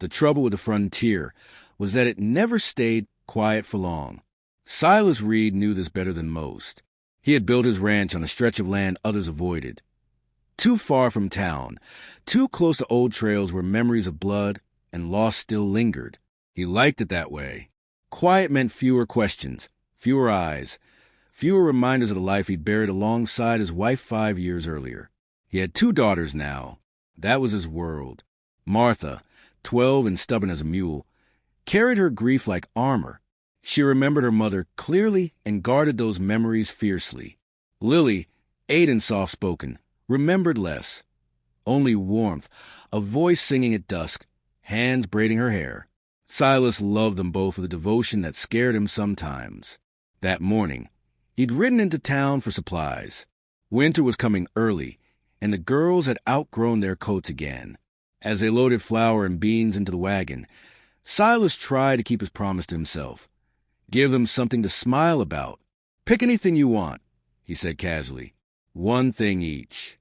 The trouble with the frontier was that it never stayed quiet for long. Silas Reed knew this better than most. He had built his ranch on a stretch of land others avoided. Too far from town, too close to old trails where memories of blood and loss still lingered. He liked it that way. Quiet meant fewer questions, fewer eyes, fewer reminders of the life he'd buried alongside his wife 5 years earlier. He had 2 daughters now. That was his world. Martha, 12 and stubborn as a mule, carried her grief like armor. She remembered her mother clearly and guarded those memories fiercely. Lily, 8 and soft-spoken, remembered less. Only warmth, a voice singing at dusk, hands braiding her hair. Silas loved them both with a devotion that scared him sometimes. That morning, he'd ridden into town for supplies. Winter was coming early, and the girls had outgrown their coats again. As they loaded flour and beans into the wagon, Silas tried to keep his promise to himself. Give them something to smile about. Pick anything you want, he said casually. 1 thing each.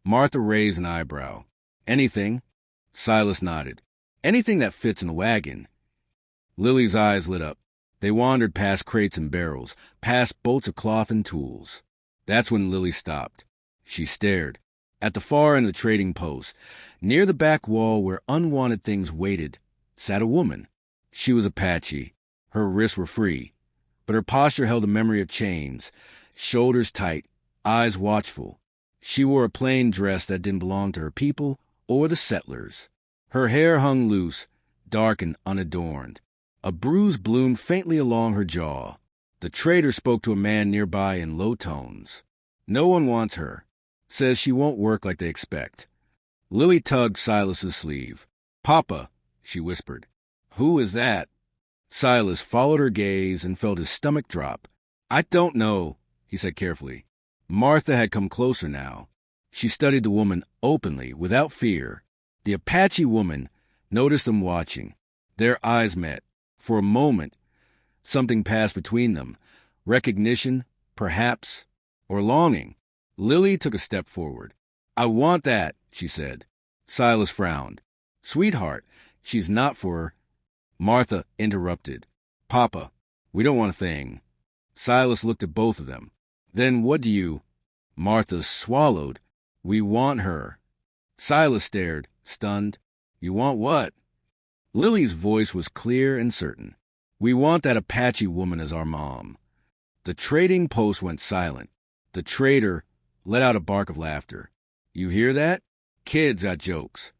Martha raised an eyebrow. Anything? Silas nodded. Anything that fits in the wagon. Lily's eyes lit up. They wandered past crates and barrels, past bolts of cloth and tools. That's when Lily stopped. She stared. At the far end of the trading post, near the back wall where unwanted things waited, sat a woman. She was Apache. Her wrists were free, but her posture held a memory of chains, shoulders tight, eyes watchful. She wore a plain dress that didn't belong to her people or the settlers. Her hair hung loose, dark and unadorned. A bruise bloomed faintly along her jaw. The trader spoke to a man nearby in low tones. No one wants her. Says she won't work like they expect. Lily tugged Silas's sleeve. Papa, she whispered. Who is that? Silas followed her gaze and felt his stomach drop. I don't know, he said carefully. Martha had come closer now. She studied the woman openly, without fear. The Apache woman noticed them watching. Their eyes met. For a moment, something passed between them. Recognition, perhaps, or longing. Lily took a step forward. I want that, she said. Silas frowned. Sweetheart, she's not for her. Martha interrupted. Papa, we don't want a thing. Silas looked at both of them. Then what do you... Martha swallowed. We want her. Silas stared, stunned. You want what? Lily's voice was clear and certain. We want that Apache woman as our mom. The trading post went silent. The trader let out a bark of laughter. You hear that? Kids got jokes.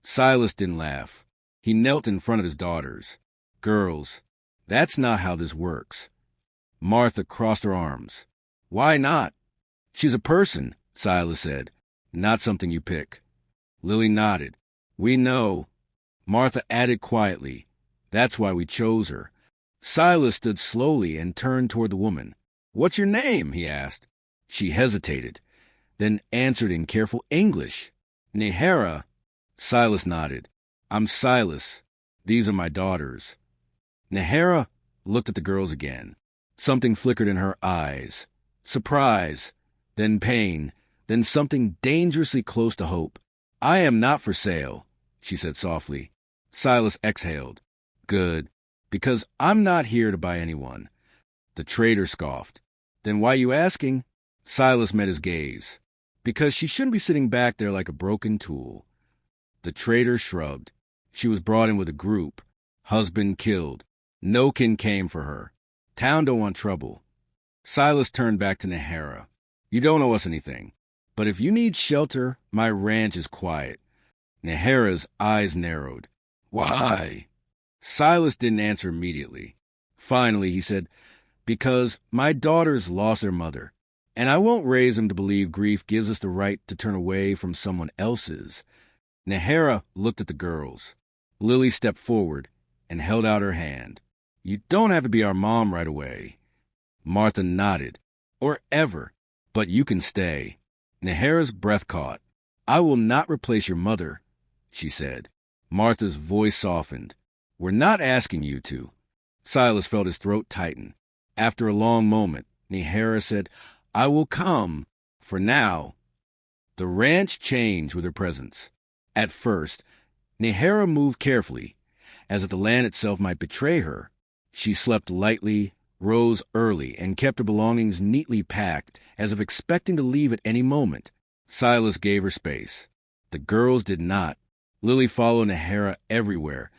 Silas didn't laugh. He knelt in front of his daughters. Girls, that's not how this works. Martha crossed her arms. Why not? She's a person, Silas said. Not something you pick. Lily nodded. We know. Martha added quietly. That's why we chose her. Silas stood slowly and turned toward the woman. What's your name? He asked. She hesitated, then answered in careful English. Nehera. Silas nodded. I'm Silas. These are my daughters. Nehera looked at the girls again. Something flickered in her eyes. Surprise, then pain, then something dangerously close to hope. I am not for sale, she said softly. Silas exhaled. Good, because I'm not here to buy anyone. The trader scoffed. Then why you asking? Silas met his gaze. Because she shouldn't be sitting back there like a broken tool. The trader shrugged. She was brought in with a group. Husband killed. No kin came for her. Town don't want trouble. Silas turned back to Nehera. You don't owe us anything. But if you need shelter, my ranch is quiet. Nehera's eyes narrowed. Why? Silas didn't answer immediately. Finally, he said, because my daughters lost their mother, and I won't raise them to believe grief gives us the right to turn away from someone else's. Nehera looked at the girls. Lily stepped forward and held out her hand. You don't have to be our mom right away. Martha nodded. Or ever. But you can stay. Nehera's breath caught. I will not replace your mother, she said. Martha's voice softened. We're not asking you to. Silas felt his throat tighten. After a long moment, Nehera said, I will come, for now. The ranch changed with her presence. At first, Nehera moved carefully, as if the land itself might betray her. She slept lightly, rose early, and kept her belongings neatly packed, as if expecting to leave at any moment. Silas gave her space. The girls did not. Lily followed Nehera everywhere,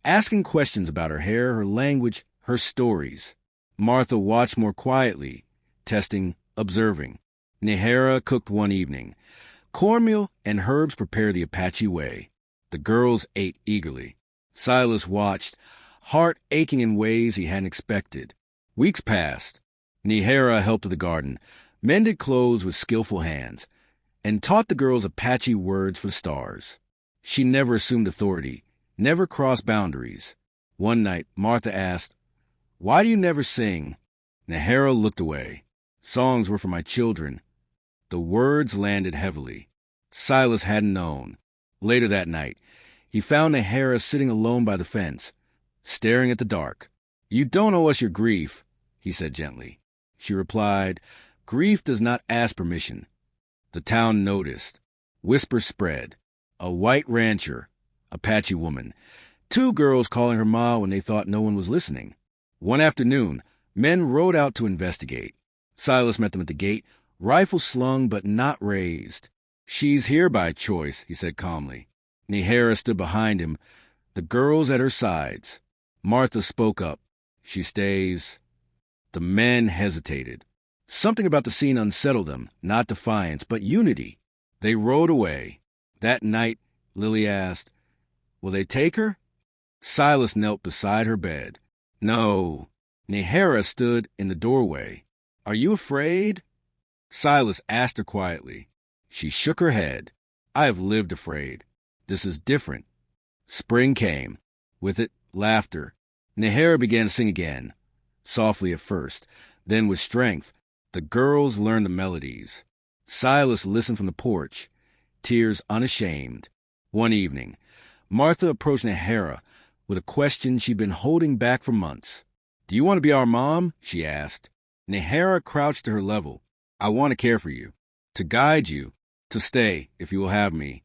asking questions about her hair, her language, her stories. Martha watched more quietly, testing, observing. Nehera cooked one evening. Cornmeal and herbs prepared the Apache way. The girls ate eagerly. Silas watched, heart aching in ways he hadn't expected. Weeks passed. Nehera helped with the garden, mended clothes with skillful hands, and taught the girls Apache words for the stars. She never assumed authority, never crossed boundaries. One night, Martha asked, "Why do you never sing?" Nehera looked away. "Songs were for my children." The words landed heavily. Silas hadn't known. Later that night, he found Nehera sitting alone by the fence, staring at the dark. "You don't owe us your grief," he said gently. She replied, "Grief does not ask permission." The town noticed. Whispers spread. A white rancher, Apache woman, two girls calling her ma when they thought no one was listening. One afternoon, men rode out to investigate. Silas met them at the gate, rifle slung but not raised. "She's here by choice," he said calmly. Nehera stood behind him, the girls at her sides. Martha spoke up. "She stays." The men hesitated. Something about the scene unsettled them, not defiance, but unity. They rode away. That night, Lily asked, "Will they take her?" Silas knelt beside her bed. "No." Nehera stood in the doorway. "Are you afraid?" Silas asked her quietly. She shook her head. "I have lived afraid. This is different." Spring came. With it, laughter. Nehera began to sing again, softly at first, then with strength. The girls learned the melodies. Silas listened from the porch, tears unashamed. One evening, Martha approached Nehera with a question she'd been holding back for months. "Do you want to be our mom?" she asked. Nehera crouched to her level. "I want to care for you, to guide you, to stay, if you will have me."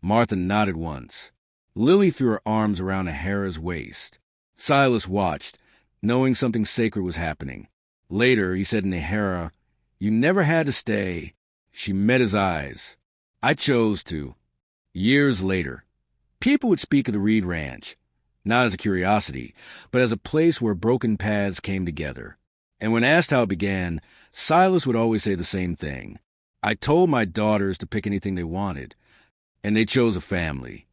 Martha nodded once. Lily threw her arms around Nehera's waist. Silas watched, knowing something sacred was happening. Later, he said to Nehera, "You never had to stay." She met his eyes. "I chose to." Years later, people would speak of the Reed Ranch, not as a curiosity, but as a place where broken paths came together. And when asked how it began, Silas would always say the same thing. "I told my daughters to pick anything they wanted, and they chose a family.